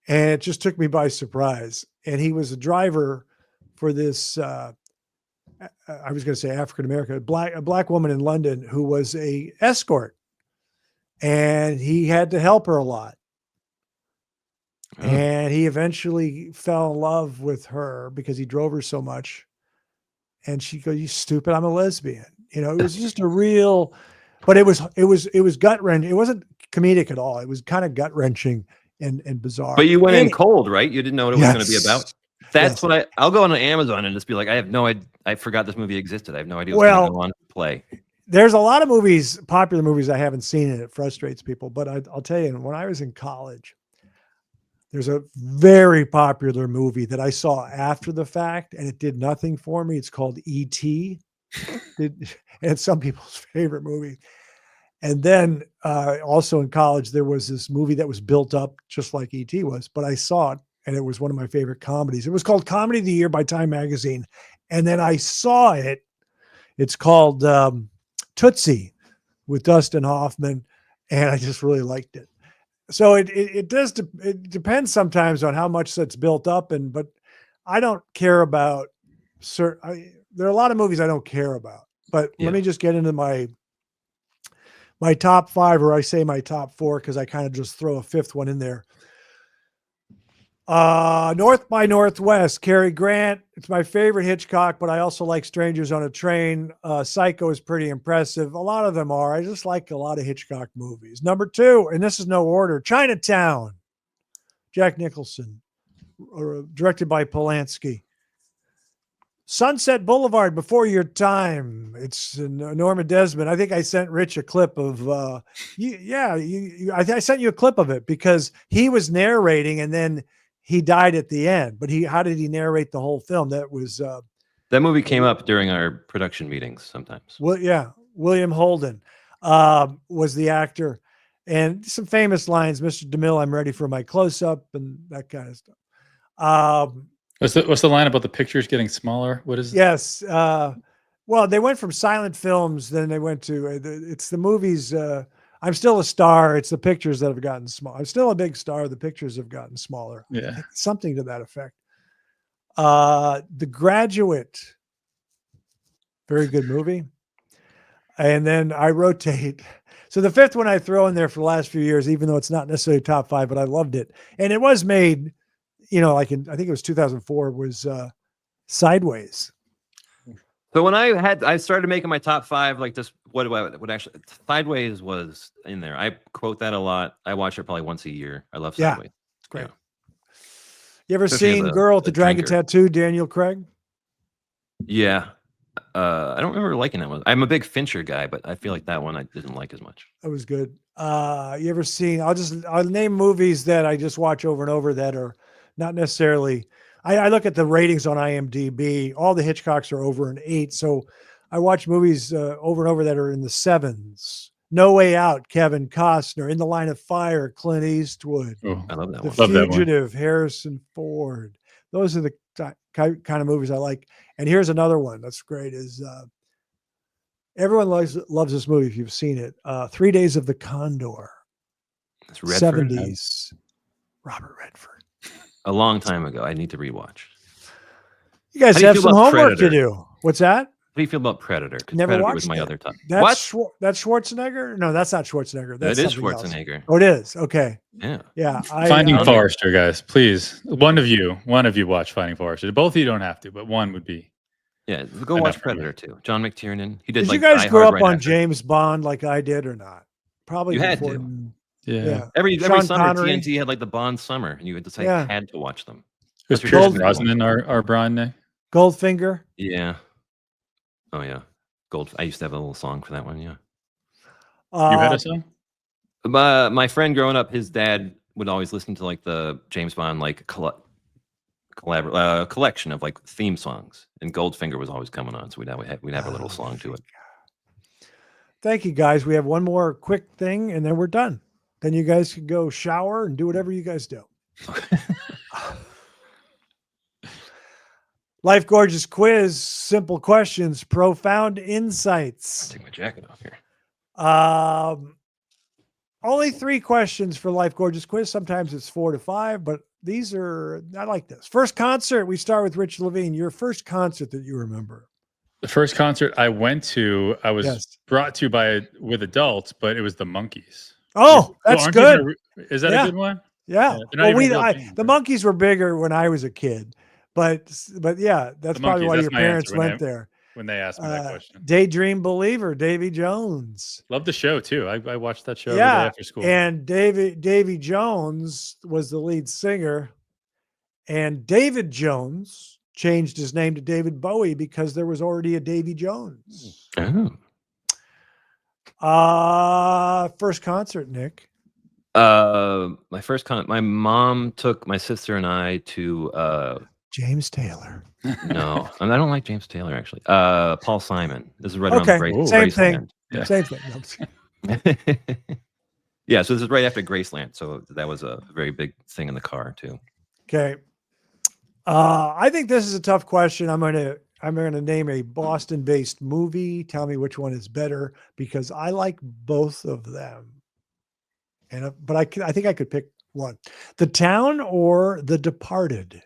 And it just took me by surprise. And he was a driver for this, I was going to say African-American, a black woman in London who was a escort. And he had to help her a lot. Oh. And he eventually fell in love with her because he drove her so much. And she goes, "You stupid, I'm a lesbian." You know, it was just a real, but it was gut wrenching. It wasn't comedic at all. It was kind of gut wrenching and bizarre. But you went in cold, right? You didn't know what it was going to be about. That's Yes. what I'll go on Amazon and just be like, I have no idea. I forgot this movie existed. I have no idea what's going to go on to play. There's a lot of movies, popular movies I haven't seen, and it frustrates people. But I'll tell you, when I was in college, there's a very popular movie that I saw after the fact, and it did nothing for me. It's called E.T. And it's some people's favorite movie. And then also in college, there was this movie that was built up just like E.T. was, but I saw it, and it was one of my favorite comedies. It was called Comedy of the Year by Time Magazine. And then I saw it. It's called Tootsie with Dustin Hoffman, and I just really liked it. So it depends sometimes on how much that's built up, but I don't care about there are a lot of movies I don't care about. But let me just get into my top 5, or I say my top 4, because I kind of just throw a 5th one in there. North by Northwest, Cary Grant. It's my favorite Hitchcock, but I also like Strangers on a Train. Psycho is pretty impressive. A lot of them are. I just like a lot of Hitchcock movies. Number 2, and this is no order, Chinatown. Jack Nicholson, directed by Polanski. Sunset Boulevard, Before Your Time. It's Norma Desmond. I think I sent Rich a clip of, I sent you a clip of it because he was narrating and then he died at the end. But how did he narrate the whole film? That was that movie came up during our production meetings sometimes. Well, yeah, William Holden was the actor, and some famous lines. Mr. DeMille, I'm ready for my close-up, and that kind of stuff. What's the line about the pictures getting smaller? What is? Yes. Well, they went from silent films, then they went to it's the movies. I'm Still a Star. It's the pictures that have gotten small. I'm still a big star. The pictures have gotten smaller. Yeah, something to that effect. The Graduate. Very good movie. And then I rotate. So the 5th one I throw in there for the last few years, even though it's not necessarily top 5, but I loved it. And it was made, I think it was 2004, was Sideways. So when I started making my top 5, like this, what actually Sideways was in there. I quote that a lot. I watch it probably once a year. I love Sideways. It's great. Yeah. You ever Especially seen Girl with the Dragon Tattoo, Daniel Craig? Yeah. I don't remember liking that one. I'm a big Fincher guy, but I feel like that one I didn't like as much. That was good. You ever seen, I'll name movies that I just watch over and over that are not necessarily, I look at the ratings on IMDb. All the Hitchcocks are over an 8. So I watch movies over and over that are in the 7s. No Way Out, Kevin Costner. In the Line of Fire, Clint Eastwood. oh, I love that The one. Love that one. Fugitive, Harrison Ford. Those are the kind of movies I like. And here's another one that's great is everyone loves this movie if you've seen it. 3 Days of the Condor. It's Redford. 70s. Robert Redford. A long time ago. I need to rewatch. You guys How do you have feel some about homework to Predator? do. What's that? do you feel about Predator? Because Never Predator watched was my it. other top. That's that's Schwarzenegger? No, that's not Schwarzenegger. That's That is something else. Schwarzenegger. Oh, it is. Okay. Yeah. Yeah. Finding I- Forrester, guys, please. One of you watch Finding Forrester. Both of you don't have to, but one would be. Yeah, go Enough watch for me. Predator too. John McTiernan. He did Did like you guys Die grow Hard up right on after. James Bond like I did or not? Probably You had before. to. Yeah. Every Sean summer Connery. TNT had like the Bond summer, and you would just Yeah. had to watch them. Was That's your Pierce Gold- Brosnan our Brian, Nick? Goldfinger. Yeah. Oh yeah. Gold. I used to have a little song for that one. Yeah. You had a song? My friend growing up, his dad would always listen to like the James Bond like collection of like theme songs, and Goldfinger was always coming on, so we'd have a little song to it. Thank you, guys. We have one more quick thing, and then we're done. Then you guys can go shower and do whatever you guys do. Life Gorgeous quiz, simple questions, profound insights. Take my jacket off here. Only 3 questions for Life Gorgeous quiz. Sometimes it's 4 to 5, but I like this. First concert, we start with Rich Levine. Your first concert that you remember. The first concert I went to, I was Yes. brought to with adults, but it was the Monkees. Oh, that's aren't good. even is that Yeah. a good one? Yeah. they're not Well, even a real band, the right? Monkees were bigger when I was a kid, but yeah, that's The probably Monkees, why that's your my parents answer when went there. When they asked me that question. Daydream Believer, Davy Jones. Love the show too. I watched that show every Yeah, day after school. and Davy Jones was the lead singer, and David Jones changed his name to David Bowie because there was already a Davy Jones. Oh. First concert, Nick. My first my mom took my sister and I to James Taylor. no, and I don't like James Taylor actually. Paul Simon. This is right around Okay, the same thing. Graceland. Yeah. Same thing. Yeah, so this is right after Graceland, so that was a very big thing in the car too. Okay. I think this is a tough question. I'm gonna name a Boston-based movie. Tell me which one is better because I like both of them. But I think I could pick one: The Town or The Departed.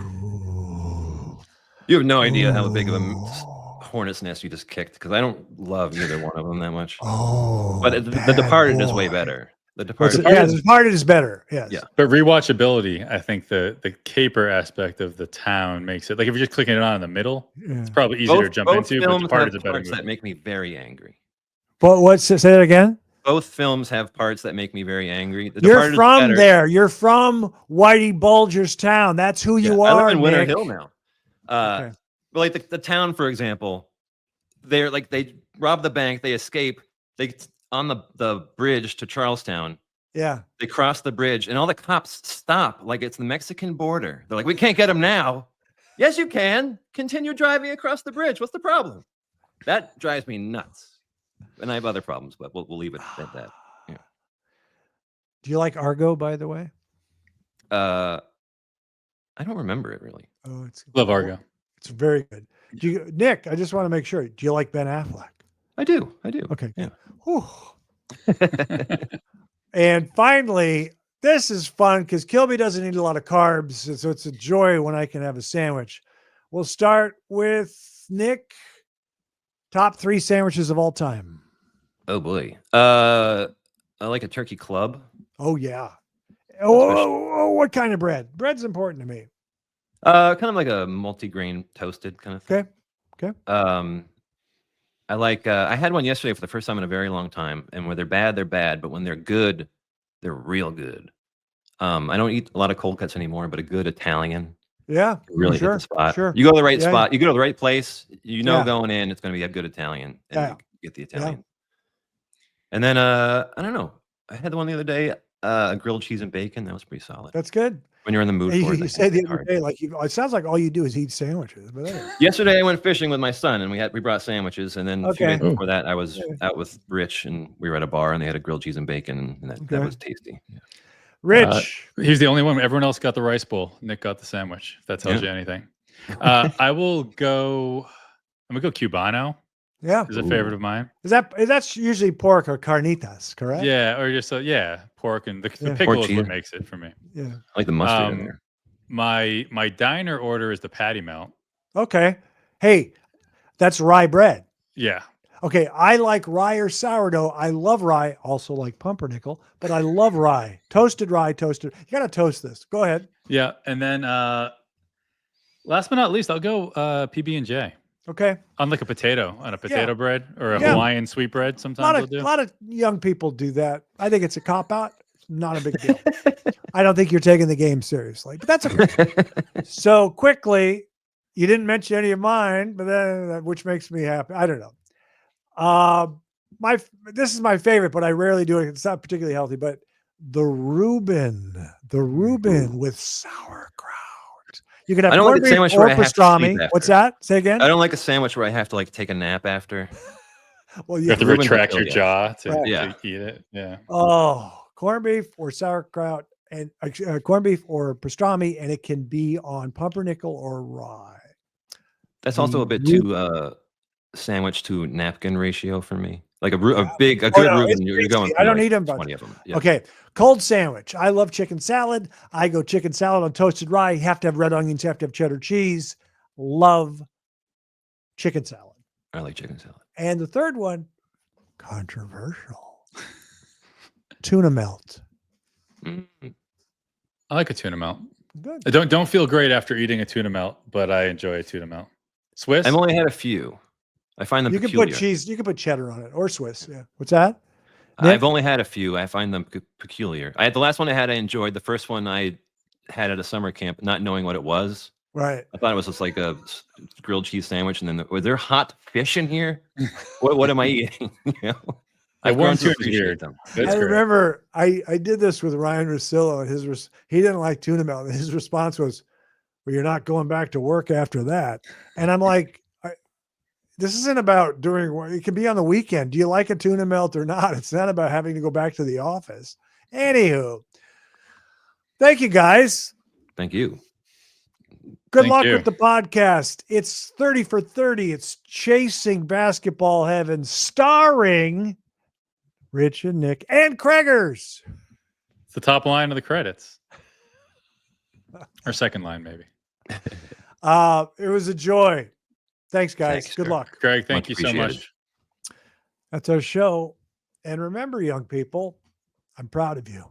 Ooh. You have no idea how big of a hornet's nest you just kicked because I don't love either one of them that much. Oh, but The Departed is way better. The Departed. The Departed is better. Yes. Yeah. But rewatchability, I think the caper aspect of The Town makes it like if you're just clicking it on in the middle, it's probably easier to jump into. But Departed is a better parts movie. that make me very angry. But say that again? Both films have parts that make me very angry. You're from there. You're from Whitey Bulger's town. That's who you are. I live in Winter Nick. Hill now. Okay. But like the town, for example, they're like they rob the bank, they escape, they on the bridge to Charlestown. Yeah. They cross the bridge, and all the cops stop like it's the Mexican border. They're like, "We can't get him now." Yes, you can. Continue driving across the bridge. What's the problem? That drives me nuts. And I have other problems, but we'll leave it at that. Yeah. Do you like Argo, by the way? I don't remember it really. Oh, Love Argo. It's very good. Nick, I just want to make sure. Do you like Ben Affleck? I do. Okay. Yeah. Whew. And finally, this is fun because Kilby doesn't eat a lot of carbs, so it's a joy when I can have a sandwich. We'll start with Nick. Top 3 sandwiches of all time. Oh boy. I like a turkey club. Oh yeah. Oh, what kind of bread? Bread's important to me. Kind of like a multi-grain toasted kind of thing. Okay. I like I had one yesterday for the first time in a very long time, and when they're bad, they're bad, but when they're good, they're real good. I don't eat a lot of cold cuts anymore, but a good Italian Yeah. really sure, hit the spot. Sure. You go to the right Yeah, spot, you go to the right place, Yeah. going in, it's gonna be a good Italian, and Yeah. you get the Italian. And then I don't know. I had the one the other day, grilled cheese and bacon. That was pretty solid. That's good. When you're in the mood You, for it. you I said the think it's other hard. day, like it sounds like all you do is eat sandwiches. But anyway. Yesterday I went fishing with my son, and we brought sandwiches, and then a few Okay. days before that I was out with Rich, and we were at a bar, and they had a grilled cheese and bacon, and that Okay. was tasty. Yeah. Rich. He's the only one. Everyone else got the rice bowl. Nick got the sandwich. If that tells you anything. I will go. I'm gonna go Cubano. Yeah. Is a favorite of mine. That's usually pork or carnitas, correct? Yeah, or just pork and the Yeah. pickle is cheese. what makes it for me. Yeah. I like the mustard in there. My diner order is the patty melt. Okay. Hey, That's rye bread. Yeah. Okay, I like rye or sourdough. I love rye, also like pumpernickel, but I love rye. Toasted rye, toasted. You got to toast this. Go ahead. Yeah. And then last but not least, I'll go PB&J. Okay. On like a potato, on a potato bread or a Yeah. Hawaiian sweet bread. Sometimes I'll do. A lot of young people do that. I think it's a cop-out. It's not a big deal. I don't think you're taking the game seriously, but that's okay. So quickly, you didn't mention any of mine, but then which makes me happy. I don't know. This is my favorite, but I rarely do it. It's not particularly healthy, but the Reuben with sauerkraut. You can have I don't like corned a beef sandwich or where I have to sleep pastrami. after. What's that? Say again. I don't like a sandwich where I have to like take a nap after. Well, You yeah. have to Reuben's retract will your kill you. jaw to Yeah. eat it. Yeah. Oh, corned beef or sauerkraut and corned beef or pastrami, and it can be on pumpernickel or rye. That's also a bit too sandwich to napkin ratio for me. Like a good Oh, no, Reuben, it's you're tasty. going I through don't like eat them. 20 of them. Yeah. Okay, cold sandwich. I love chicken salad. I go chicken salad on toasted rye. You have to have red onions. You have to have cheddar cheese. Love chicken salad. I like chicken salad. And the third one, controversial. Tuna melt. Mm. I like a tuna melt. Good. I don't feel great after eating a tuna melt, but I enjoy a tuna melt. Swiss? I've only had a few. I find them You can peculiar. put cheese. You can put cheddar on it or Swiss. Yeah. What's that? Nick? I've only had a few. I find them peculiar. The last one I had, I enjoyed. The first one I had at a summer camp, not knowing what it was. Right. I thought it was just like a grilled cheese sandwich, and then were there hot fish in here? What am I eating? You know? I've grown to appreciate them. I remember I did this with Ryan Russillo, and he didn't like tuna melt. And his response was, "Well, you're not going back to work after that." And I'm like, this isn't about during work. It can be on the weekend. Do you like a tuna melt or not? It's not about having to go back to the office. Anywho, thank you guys. Thank you. Good luck with the podcast. It's 30 for 30. It's Chasing Basketball Heaven, starring Rich and Nick and Craigers. It's the top line of the credits. Or second line, maybe. It was a joy. Thanks, guys. Thanks, Good luck. Greg, thank you so much. That's our show. And remember, young people, I'm proud of you.